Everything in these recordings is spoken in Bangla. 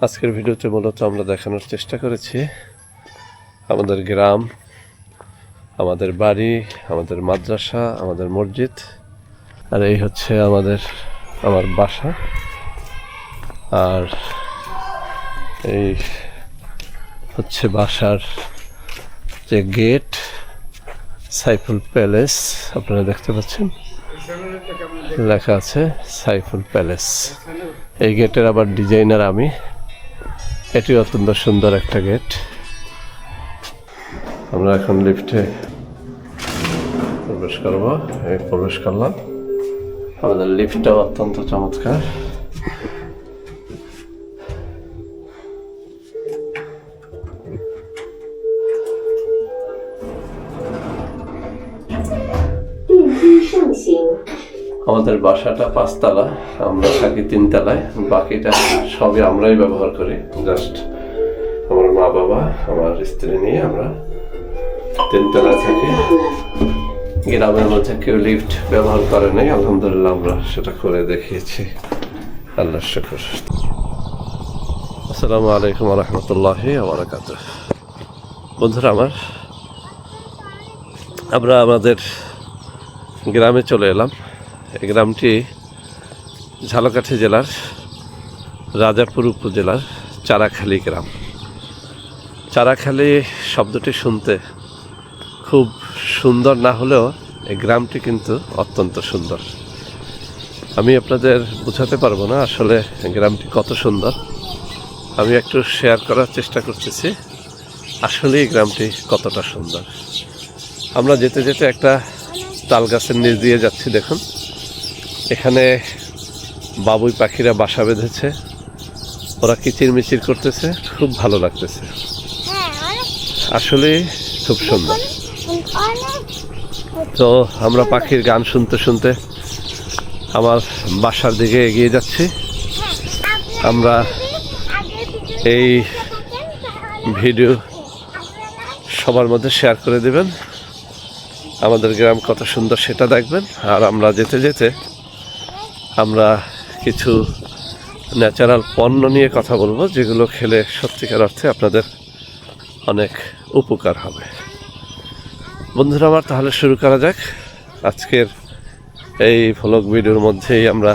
আজকের ভিডিওতে মূলত আমরা দেখানোর চেষ্টা করেছি আমাদের গ্রাম, আমাদের বাড়ি, আমাদের মাদ্রাসা, আমাদের মসজিদ, আর এই হচ্ছে আমার বাসা। আর এই হচ্ছে বাসার যে গেট, সাইফুল প্যালেস। আপনারা দেখতে পাচ্ছেন লেখা আছে সাইফুল প্যালেস। এই গেটের আবার ডিজাইনার আমি। এটি অত্যন্ত সুন্দর একটা গেট। আমরা এখন লিফটে প্রবেশ করব। এই প্রবেশ করলাম। আমাদের লিফটটাও অত্যন্ত চমৎকার। আমাদের বাসাটা 5 তলা, আমরা থাকি 3 তলায়। বাকিটা সবই আমরাই ব্যবহার করি। জাস্ট আমার মা বাবা, আমার স্ত্রী নিয়ে আমরা 3 তলায় থাকি। গ্রামের মধ্যে কেউ লিফট ব্যবহার করে নাই, আলহামদুলিল্লাহ আমরা সেটা করে দেখিয়েছি। আল্লাহর শুকর। আসসালামু আলাইকুম ওয়া রাহমাতুল্লাহি ওয়া বারাকাতুহু। বন্ধুরা আমরা আমাদের গ্রামে চলে এলাম। এই গ্রামটি ঝালকাঠি জেলার রাজাপুর উপজেলার চারাখালী গ্রাম। চারাখালী শব্দটি শুনতে খুব সুন্দর না হলেও এই গ্রামটি কিন্তু অত্যন্ত সুন্দর। আমি আপনাদের বোঝাতে পারবো না আসলে গ্রামটি কত সুন্দর। আমি একটু শেয়ার করার চেষ্টা করতেছি আসলে এই গ্রামটি কতটা সুন্দর। আমরা যেতে যেতে একটা তাল গাছের নিচ দিয়ে যাচ্ছি। দেখুন, এখানে বাবুই পাখিরা বাসা বেঁধেছে। ওরা কিচিরমিচির করতেছে, খুব ভালো লাগতেছে। আসলে খুব সুন্দর। তো আমরা পাখির গান শুনতে শুনতে আমার বাসার দিকে এগিয়ে যাচ্ছি। আমরা এই ভিডিও সবার মধ্যে শেয়ার করে দেবেন। আমাদের গ্রাম কত সুন্দর সেটা দেখবেন। আর আমরা যেতে যেতে আমরা কিছু ন্যাচারাল পণ্য নিয়ে কথা বলবো, যেগুলো খেলে সত্যিকার অর্থে আপনাদের অনেক উপকার হবে। বন্ধুরা আমার, তাহলে শুরু করা যাক। আজকের এই ভ্লগ ভিডিওর মধ্যেই আমরা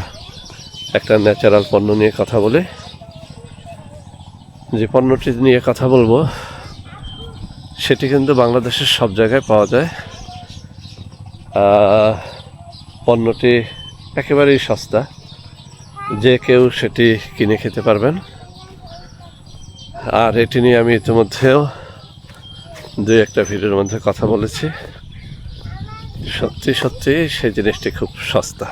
একটা ন্যাচারাল পণ্য নিয়ে কথা বলি। যে পণ্যটি নিয়ে কথা বলবো সেটি কিন্তু বাংলাদেশের সব জায়গায় পাওয়া যায়। পণ্যটি একেবারেই সস্তা, যে কেউ সেটি কিনে খেতে পারবেন। আর এটি নিয়ে আমি ইতিমধ্যেও 2-1টা ভিডিওর মধ্যে কথা বলেছি। সত্যি সত্যি সেই জিনিসটি খুব সস্তা।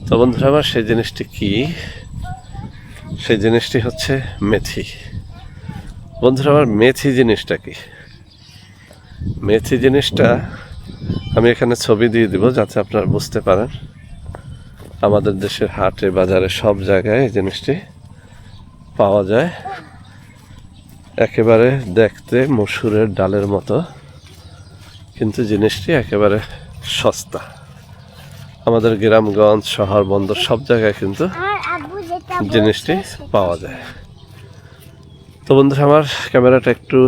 তো বন্ধুরা আমার, সেই জিনিসটি কি? সেই জিনিসটি হচ্ছে মেথি। বন্ধুরা আমার, মেথি জিনিসটা কি? মেথি জিনিসটা আমি এখানে ছবি দিয়ে দিব যাতে আপনারা বুঝতে পারেন। আমাদের দেশের হাটে বাজারে সব জায়গায় এই জিনিসটি পাওয়া যায়। একেবারে দেখতে মসুরের ডালের মতো, কিন্তু জিনিসটি একেবারে সস্তা। আমাদের গ্রামগঞ্জ, শহর, বন্দর সব জায়গায় কিন্তু জিনিসটি পাওয়া যায়। তো বন্ধুরা আমার, ক্যামেরাটা একটু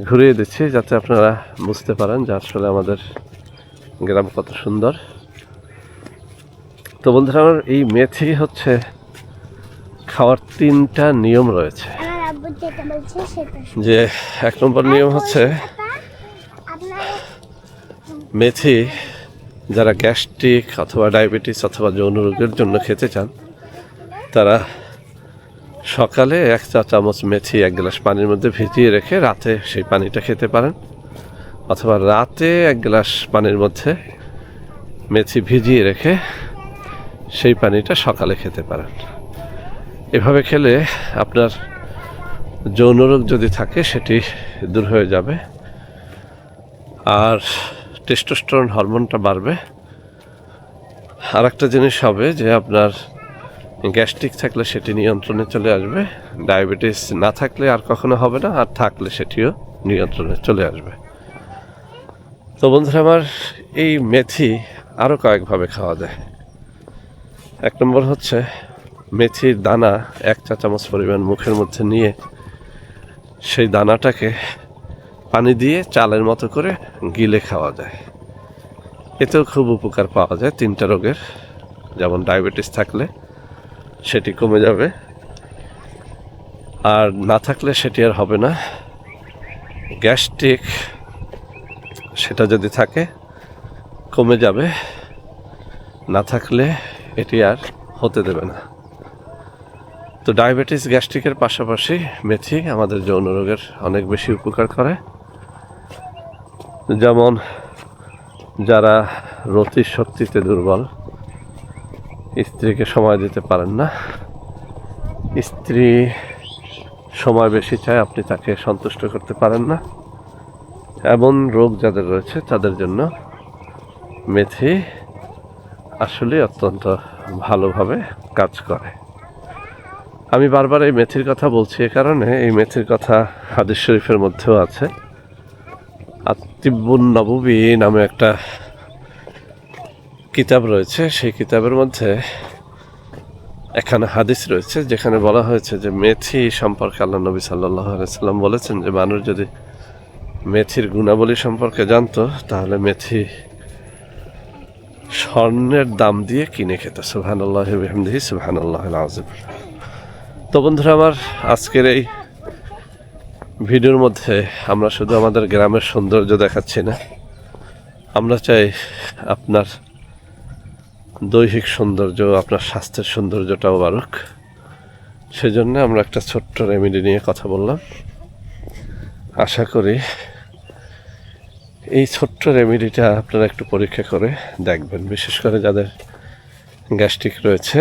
ঘুরিয়ে দিচ্ছি যাতে আপনারা বুঝতে পারেন যে আসলে আমাদের গ্রাম কত সুন্দর। তো বন্ধুরা আমার, এই মেথি হচ্ছে খাওয়ার 3টা নিয়ম রয়েছে। যে 1 নম্বর নিয়ম হচ্ছে মেথি যারা গ্যাস্ট্রিক অথবা ডায়াবেটিস অথবা যৌন রোগের জন্য খেতে চান, তারা সকালে 1 চা চামচ মেথি 1 গ্লাস পানির মধ্যে ভিজিয়ে রেখে রাতে সেই পানিটা খেতে পারেন, অথবা রাতে 1 গ্লাস পানির মধ্যে মেথি ভিজিয়ে রেখে সেই পানিটা সকালে খেতে পারেন। এভাবে খেলে আপনার যৌন রোগ যদি থাকে সেটি দূর হয়ে যাবে, আর টেস্টোস্টেরন হরমোনটা বাড়বে। আর একটা জিনিস হবে যে আপনার গ্যাস্ট্রিক থাকলে সেটি নিয়ন্ত্রণে চলে আসবে, ডায়াবেটিস না থাকলে আর কখনো হবে না, আর থাকলে সেটিও নিয়ন্ত্রণে চলে আসবে। তো বন্ধুরা আমার, এই মেথি আরও কয়েকভাবে খাওয়া যায়। 1 নম্বর হচ্ছে মেথির দানা 1 চা চামচ পরিমাণ মুখের মধ্যে নিয়ে সেই দানাটাকে পানি দিয়ে চালের মতো করে গিলে খাওয়া যায়। এতেও খুব উপকার পাওয়া যায় 3টা রোগের, যেমন ডায়াবেটিস থাকলে সেটি কমে যাবে, আর না থাকলে সেটি আর হবে না। গ্যাস্ট্রিক সেটা যদি থাকে কমে যাবে, না থাকলে এটি আর হতে দেবে না। তো ডায়াবেটিস গ্যাস্ট্রিকের পাশাপাশি মেথি আমাদের যৌন রোগের অনেক বেশি উপকার করে। যেমন যারা রতির শক্তিতে দুর্বল, স্ত্রীকে সময় দিতে পারেন না, স্ত্রী সময় বেশি চায়, আপনি তাকে সন্তুষ্ট করতে পারেন না, এমন রোগ যাদের রয়েছে তাদের জন্য মেথি আসলে অত্যন্ত ভালোভাবে কাজ করে। আমি বারবার এই মেথির কথা বলছি এ কারণে, এই মেথির কথা হাদিস শরীফের মধ্যেও আছে। আত-তিব্বুন নববী নামে একটা কিতাব রয়েছে, সেই কিতাবের মধ্যে এখানে হাদিস রয়েছে যেখানে বলা হয়েছে যে মেথি সম্পর্কে আল্লাহ নবী সাল্লাল্লাহু আলাইহি সাল্লাম বলেছেন যে মানুষ যদি মেথির গুণাবলী সম্পর্কে জানতো তাহলে মেথি স্বর্ণের দাম দিয়ে কিনে খেত। সুবহানাল্লাহি ওয়া বিহামদিহি সুবহানাল্লাহিল আযীম। তো বন্ধুরা আমার, আজকের এই ভিডিওর মধ্যে আমরা শুধু আমাদের গ্রামের সৌন্দর্য দেখাচ্ছি না, আমরা চাই আপনার দৈহিক সৌন্দর্য, আপনার স্বাস্থ্যের সৌন্দর্যটাও বাড়ুক। সেজন্য আমরা একটা ছোট্ট রেমেডি নিয়ে কথা বললাম। আশা করি এই ছোট্ট রেমেডিটা আপনারা একটু পরীক্ষা করে দেখবেন, বিশেষ করে যাদের গ্যাস্ট্রিক রয়েছে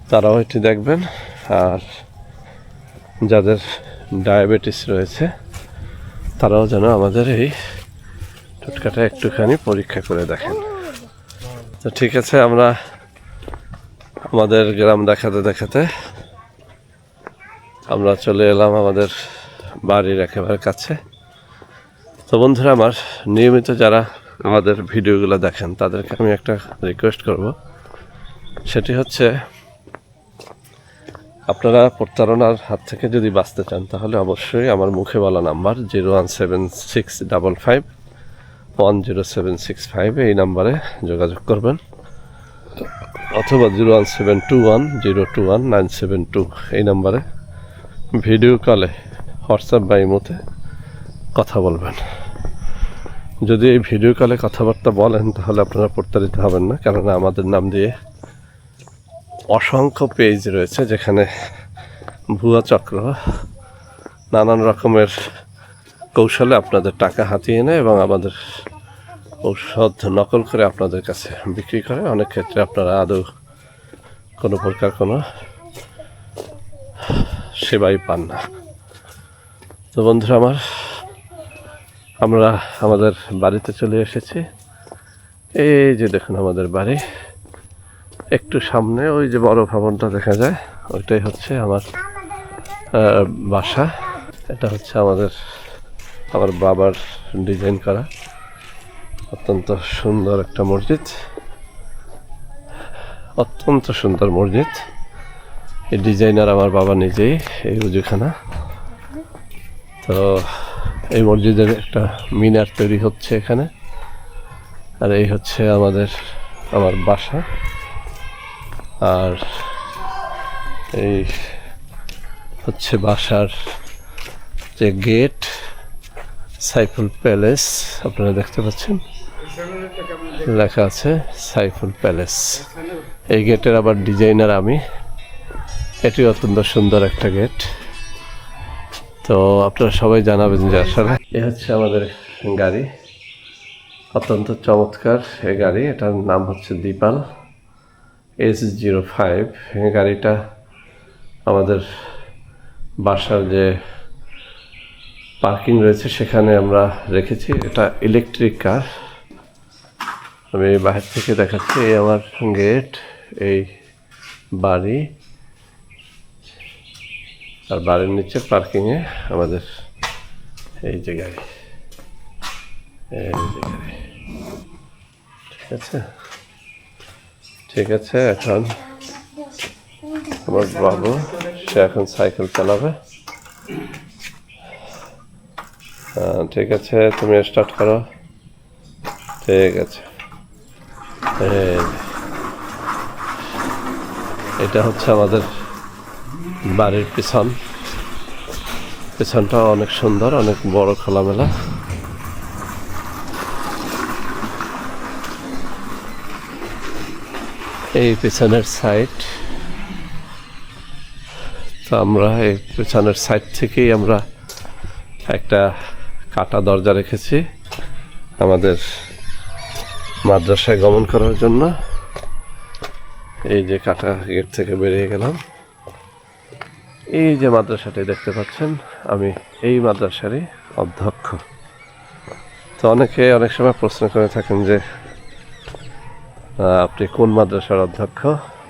তারাও এটি দেখবেন, আর যাদের ডায়াবেটিস রয়েছে তারাও যেন আমাদের এই টোটকাটা একটুখানি পরীক্ষা করে দেখেন। তো ঠিক আছে, আমরা আমাদের গ্রাম দেখাতে দেখাতে আমরা চলে এলাম আমাদের বাড়ির একেবারে কাছে। তো বন্ধুরা আমার, নিয়মিত যারা আমাদের ভিডিওগুলো দেখেন তাদেরকে আমি একটা রিকোয়েস্ট করব, সেটি হচ্ছে আপনারা প্রতারণার হাত থেকে যদি বাঁচতে চান তাহলে অবশ্যই আমার মুখে বলা নাম্বার 01765510765 এই নাম্বারে যোগাযোগ করবেন, অথবা 01721021972 এই নাম্বারে ভিডিও কলে হোয়াটসঅ্যাপ বা ইমোতে কথা বলবেন। যদি এই ভিডিও কলে কথাবার্তা বলেন তাহলে আপনারা প্রতারিত হবেন না, কেননা আমাদের নাম দিয়ে অসংখ্য পেজ রয়েছে যেখানে ভুয়া চক্র নানান রকমের কৌশলে আপনাদের টাকা হাতিয়ে নেয় এবং আমাদের ঔষধ নকল করে আপনাদের কাছে বিক্রি করে। অনেক ক্ষেত্রে আপনারা আদৌ কোনো প্রকার কোনো সেবাই পান না। তো বন্ধুরা আমার, আমরা আমাদের বাড়িতে চলে এসেছি। এই যে দেখুন আমাদের বাড়ি, একটু সামনে ওই যে বড় ভবনটা দেখা যায় ওইটাই হচ্ছে আমার বাসা। এটা হচ্ছে আমার বাবার ডিজাইন করা অত্যন্ত সুন্দর একটা মসজিদ, অত্যন্ত সুন্দর মসজিদ। এই ডিজাইনার আমার বাবা নিজেই, এই উজুখানা। তো এই মসজিদের একটা মিনার তৈরি হচ্ছে এখানে, আর এই হচ্ছে আমার বাসা। আর এই হচ্ছে বাসার যে গেট, সাইফুল প্যালেস, আপনারা দেখতে পাচ্ছেন লেখা আছে সাইফুল প্যালেস। এই গেটের আবার ডিজাইনার আমি। এটি অত্যন্ত সুন্দর একটা গেট। তো আপনারা সবাই জানাবেন যে আসলে এ হচ্ছে আমাদের গাড়ি, অত্যন্ত চমৎকার এই গাড়ি। এটার নাম হচ্ছে দীপাল S05। এই গাড়িটা আমাদের বাসার যে পার্কিং রয়েছে সেখানে আমরা রেখেছি। এটা ইলেকট্রিক কার। আমি বাহির থেকে দেখাচ্ছি, এই আমার গেট, এই বাড়ি, আর বাড়ির নিচে পার্কিংয়ে আমাদের এই যে গাড়ি, ঠিক আছে। এখন আমার বাবু, সে এখন সাইকেল চালাবে। ঠিক আছে, তুমি স্টার্ট করো। ঠিক আছে, এটা হচ্ছে আমাদের বাড়ির পিছনটা অনেক সুন্দর, অনেক বড় খোলামেলা। এই পিছনের সাইড, তো আমরা এই পিছনের সাইড থেকেই আমরা একটা কাটা দরজা রেখেছি আমাদের মাদ্রাসায় গমন করার জন্য। এই যে কাটা গেট থেকে বেরিয়ে গেলাম। এই যে মাদ্রাসাটি দেখতে পাচ্ছেন, আমি এই মাদ্রাসারই অধ্যক্ষ। তো অনেকে অনেক সময় প্রশ্ন করে থাকেন যে আপনি কোন মাদ্রাসার অধ্যক্ষ।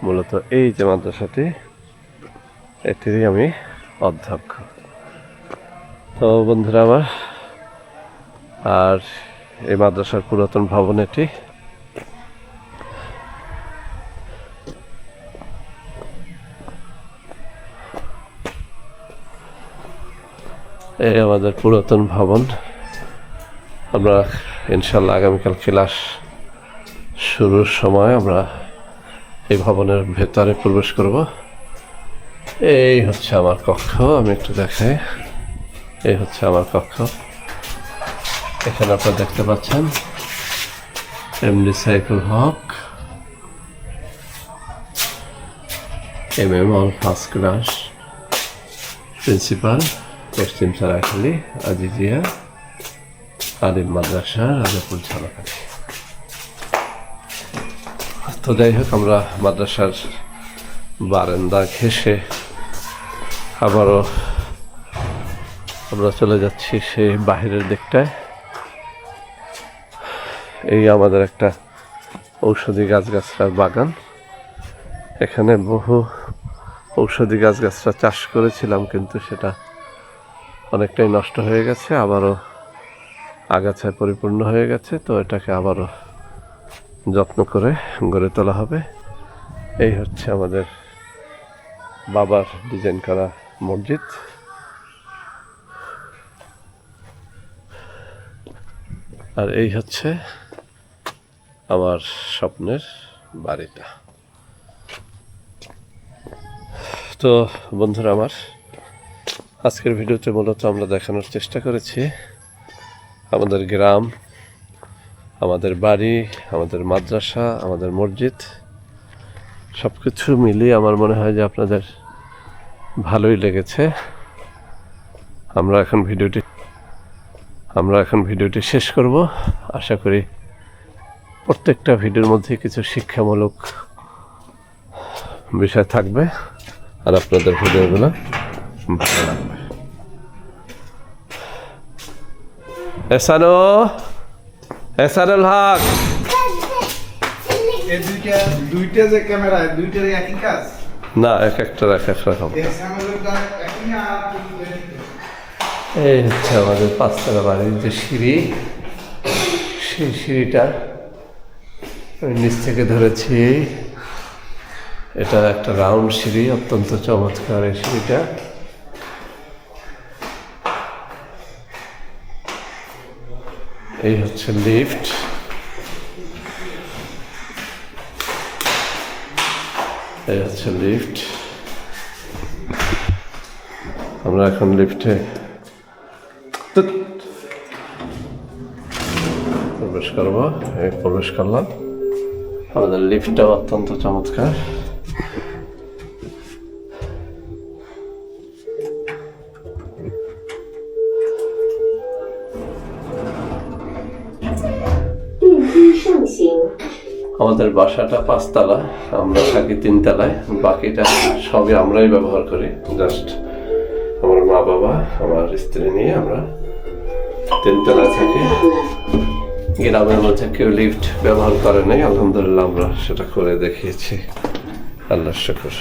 মূলত এই যে মাদ্রাসাটি, এটিরই আমি অধ্যক্ষ। তো বন্ধুরা আমার, আর এই মাদ্রাসার পুরাতন ভবন এটি। এই আমাদের পুরাতন ভবন। আমরা ইনশাল্লাহ আগামীকাল ক্লাস শুরুর সময় আমরা এই ভবনের ভেতরে প্রবেশ করব। এই হচ্ছে আমার কক্ষ, আমি একটু দেখাই। এই হচ্ছে আমার কক্ষ। এখানে আপনারা দেখতে পাচ্ছেন এমডি সাইফুল হক, MM all first class, principal পশ্চিম সরাইখালী আজিজিয়া আলিম মাদ্রাসা রাজাপুর ঝালকাঠি। তো যাই হোক, আমরা মাদ্রাসার বারান্দা ঘেঁষে আবারও আমরা চলে যাচ্ছি সেই বাহিরের দিকটায়। এই আমাদের একটা ঔষধি গাছগাছরার বাগান। এখানে বহু ঔষধি গাছগাছরা চাষ করেছিলাম, কিন্তু সেটা অনেকটাই নষ্ট হয়ে গেছে, আবারও আগাছায় পরিপূর্ণ হয়ে গেছে। তো এটাকে আবারও যত্ন করে গড়ে তোলা হবে। এই হচ্ছে আমাদের বাবার ডিজাইন করা মসজিদ। আর এই হচ্ছে আমার স্বপ্নের বাড়িটা। তো বন্ধুরা আমার, আজকের ভিডিওতে মূলত আমরা দেখানোর চেষ্টা করেছি আমাদের গ্রাম, আমাদের বাড়ি, আমাদের মাদ্রাসা, আমাদের মসজিদ, সব কিছু মিলিয়ে আমার মনে হয় যে আপনাদের ভালোই লেগেছে। আমরা এখন ভিডিওটি শেষ করব। আশা করি প্রত্যেকটা ভিডিওর মধ্যে কিছু শিক্ষামূলক বিষয় থাকবে আর আপনাদের ভিডিওগুলো ভালো লাগবে। এসানুল হক, এই দুইটা যে ক্যামেরা, দুইটার একই কাজ না, এক একটা রকম। এই হচ্ছে আমাদের পাঁচতলা বাড়ির যে সিঁড়ি, সেই সিঁড়িটা নিচ থেকে ধরেছি। এটা একটা রাউন্ড সিঁড়ি, অত্যন্ত চমৎকার এই সিঁড়িটা। এই হচ্ছে লিফট। এই হচ্ছে লিফট। আমরা এখন লিফটে প্রবেশ করবো। এই প্রবেশ করলাম। আমাদের লিফটটাও অত্যন্ত চমৎকার। আমাদের বাসাটা পাঁচতলা, আমরা থাকি তিনতলায়। বাকিটা সবই আমরাই ব্যবহার করি। জাস্ট আমার মা বাবা, আমার স্ত্রী নিয়ে আমরা তিনতলায় থাকি। গ্রামের মধ্যে কেউ লিফট ব্যবহার করে নাই, আলহামদুলিল্লাহ আমরা সেটা করে দেখিয়েছি। আল্লাহর শুকর।